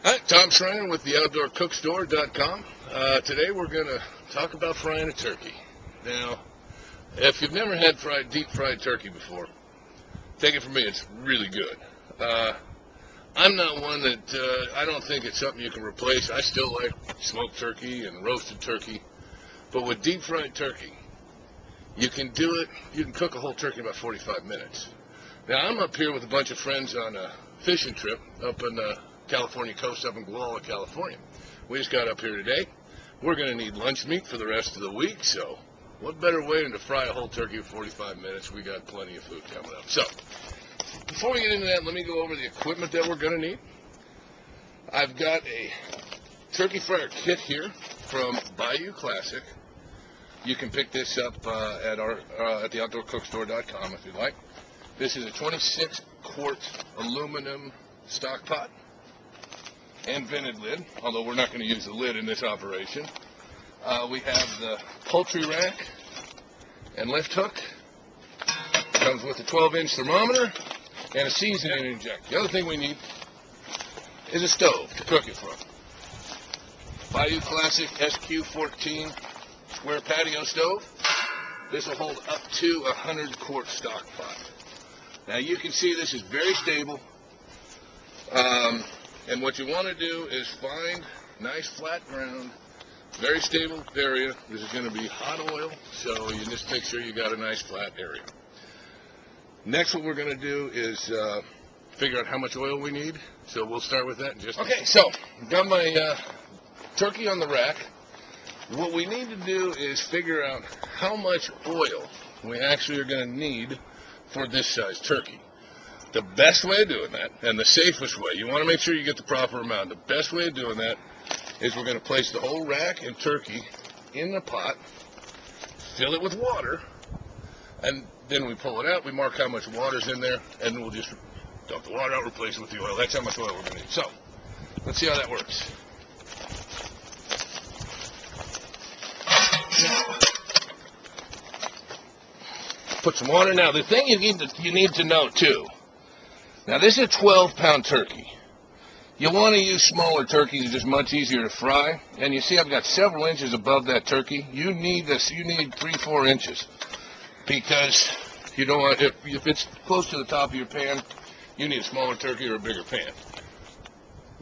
Hi, Tom Schreiner with the OutdoorCookStore.com. Today we're going to talk about frying a turkey. Now, if you've never had deep fried turkey before, take it from me, it's really good. I'm not one that, I don't think it's something you can replace. I still like smoked turkey and roasted turkey. But with deep fried turkey, you can do it, you can cook a whole turkey in about 45 minutes. Now, I'm up here with a bunch of friends on a fishing trip up in the California coast, up in Guala, California. We just got up here today. We're going to need lunch meat for the rest of the week, so what better way than to fry a whole turkey in 45 minutes? We got plenty of food coming up. So, before we get into that, let me go over the equipment that we're going to need. I've got a turkey fryer kit here from Bayou Classic. You can pick this up at the OutdoorCookStore.com if you'd like. This is a 26-quart aluminum stock pot and vented lid, although we're not going to use the lid in this operation. We have the poultry rack and lift hook. Comes with a 12-inch thermometer and a seasoning injector. The other thing we need is a stove to cook it from. Bayou Classic SQ14 square patio stove. This will hold up to a 100-quart stock pot. Now you can see this is very stable. And what you want to do is find nice flat ground, very stable area. This is going to be hot oil, so you just make sure you got a nice flat area. Next, what we're going to do is figure out how much oil we need. So we'll start with that in just a minute. Okay, so I've got my turkey on the rack. What we need to do is figure out how much oil we actually are going to need for this size turkey. The best way of doing that, and the safest way, you want to make sure you get the proper amount. The best way of doing that is we're going to place the whole rack and turkey in the pot, fill it with water, and then we pull it out. We mark how much water's in there, and we'll just dump the water out, replace it with the oil. That's how much oil we're going to need. So, let's see how that works. Put some water. Now, the thing you need to know, too, now this is a 12-pound turkey. You want to use smaller turkeys. It's just much easier to fry. And you see I've got several inches above that turkey. You need this. You need 3-4 inches because you don't want, if it's close to the top of your pan, you need a smaller turkey or a bigger pan.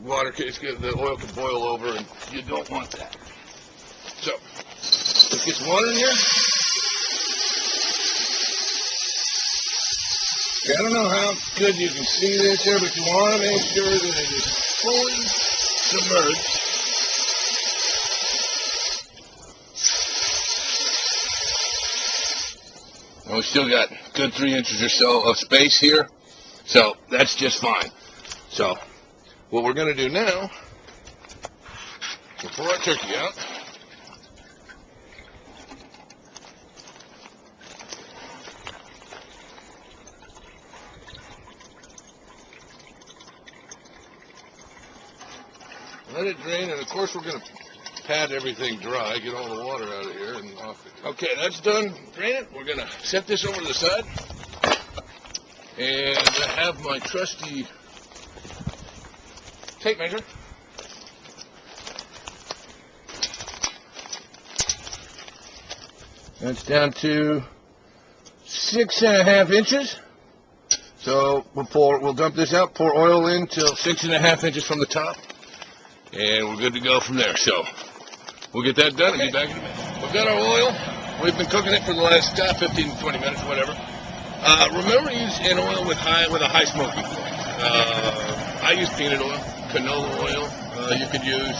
The oil can boil over, and you don't want that. So let's get some water in here. I don't know how good you can see this here, but you want to make sure that it is fully submerged. And we still got good 3 inches or so of space here, so that's just fine. So what we're going to do now, we'll pour our turkey out. Let it drain, and of course we're going to pat everything dry, get all the water out of here, and off it goes. Okay, that's done. Drain it. We're going to set this over to the side, and I have my trusty tape measure. That's down to 6.5 inches. So we'll dump this out, pour oil in till 6.5 inches from the top. And we're good to go from there. So we'll get that done and be back in a minute. We've got our oil. We've been cooking it for the last 15 to 20 minutes, whatever. Remember to use an oil with a high smoking point. I use peanut oil, canola oil. You could use,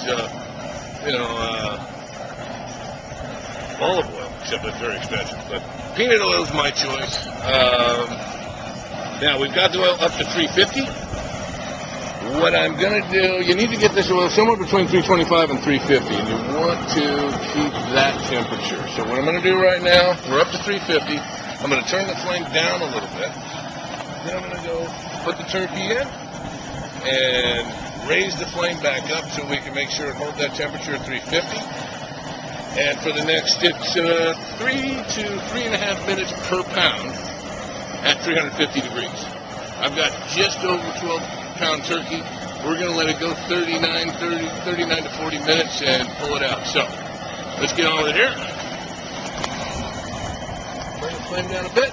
olive oil, except it's very expensive. But peanut oil is my choice. Now we've got the oil up to 350. What I'm going to do, you need to get this oil somewhere between 325 and 350, and you want to keep that temperature. So what I'm going to do right now, we're up to 350. I'm going to turn the flame down a little bit. Then I'm going to go put the turkey in and raise the flame back up so we can make sure it holds that temperature at 350. And for the next, it's 3 to 3.5 minutes per pound at 350 degrees. I've got just over 12-pound turkey. we're going to let it go 39 to 40 minutes and pull it out. So let's get on with it here. Bring the flame down a bit.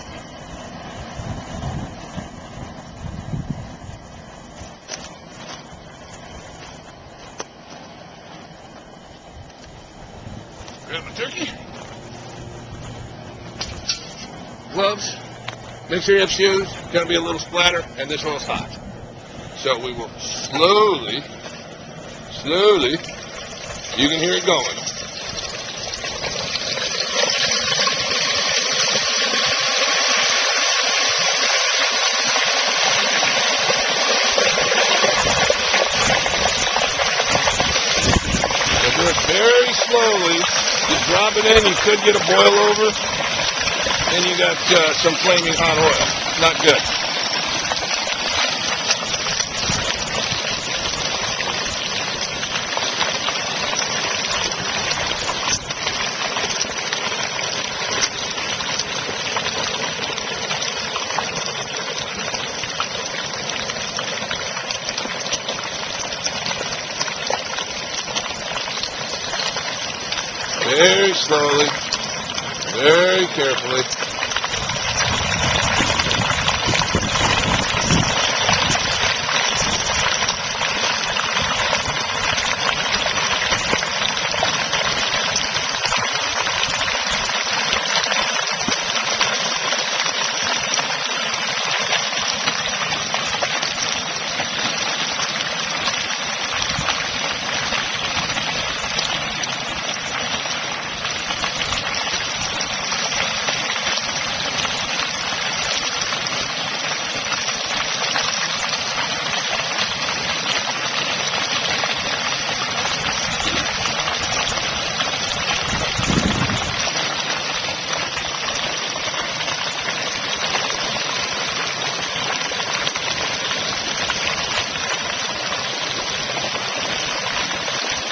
Grab my turkey. Gloves. Make sure you have shoes. Going to be a little splatter, and this one's hot. So we will slowly, you can hear it going. So do it very slowly. Just drop it in. You could get a boil over. Then you got some flaming hot oil. Not good. Very slowly, very carefully.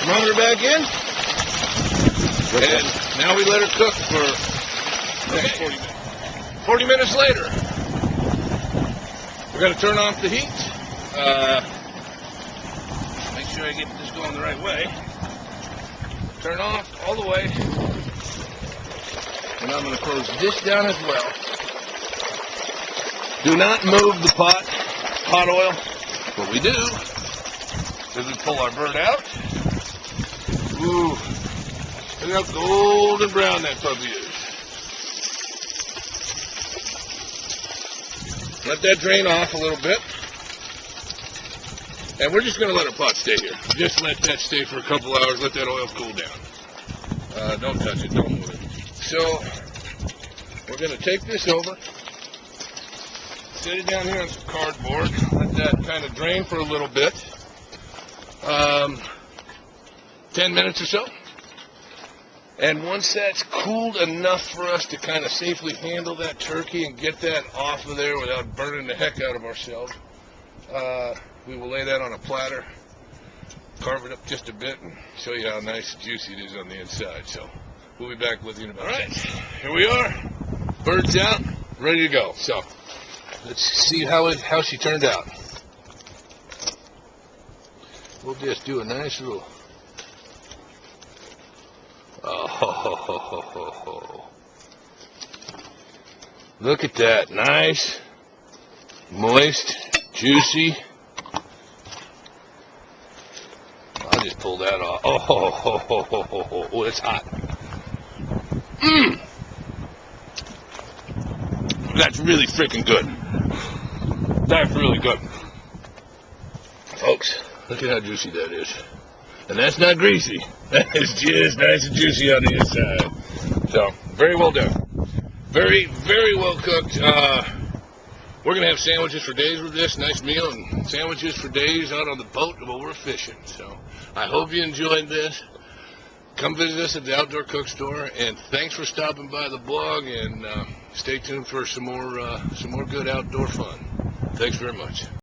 Thermometer back in, and now we let her cook for 40 minutes. 40 minutes later, we're going to turn off the heat. Make sure I get this going the right way. Turn off all the way, and I'm going to close this down as well. Do not move the pot, hot oil. What we do is we pull our bird out. Ooh, look how golden brown that puppy is. Let that drain off a little bit. And we're just going to let our pot stay here. Just let that stay for a couple hours. Let that oil cool down. Don't touch it. Don't move it. So, we're going to take this over. Set it down here on some cardboard. Let that kind of drain for a little bit. 10 minutes or so. And once that's cooled enough for us to kind of safely handle that turkey and get that off of there without burning the heck out of ourselves, we will lay that on a platter, carve it up just a bit, and show you how nice and juicy it is on the inside. So we'll be back with you in about a minute. Here we are. Bird's out, ready to go. So let's see how she turned out. We'll just do a nice little... Oh, look at that. Nice, moist, juicy. I'll just pull that off. Oh, it's hot. That's really freaking good. That's really good. Folks, look at how juicy that is. And that's not greasy. That is just nice and juicy on the inside. So, very well done. Very, very well cooked. We're going to have sandwiches for days with this. Nice meal and sandwiches for days out on the boat while we're fishing. So, I hope you enjoyed this. Come visit us at the Outdoor Cook Store. And thanks for stopping by the blog. And stay tuned for some more good outdoor fun. Thanks very much.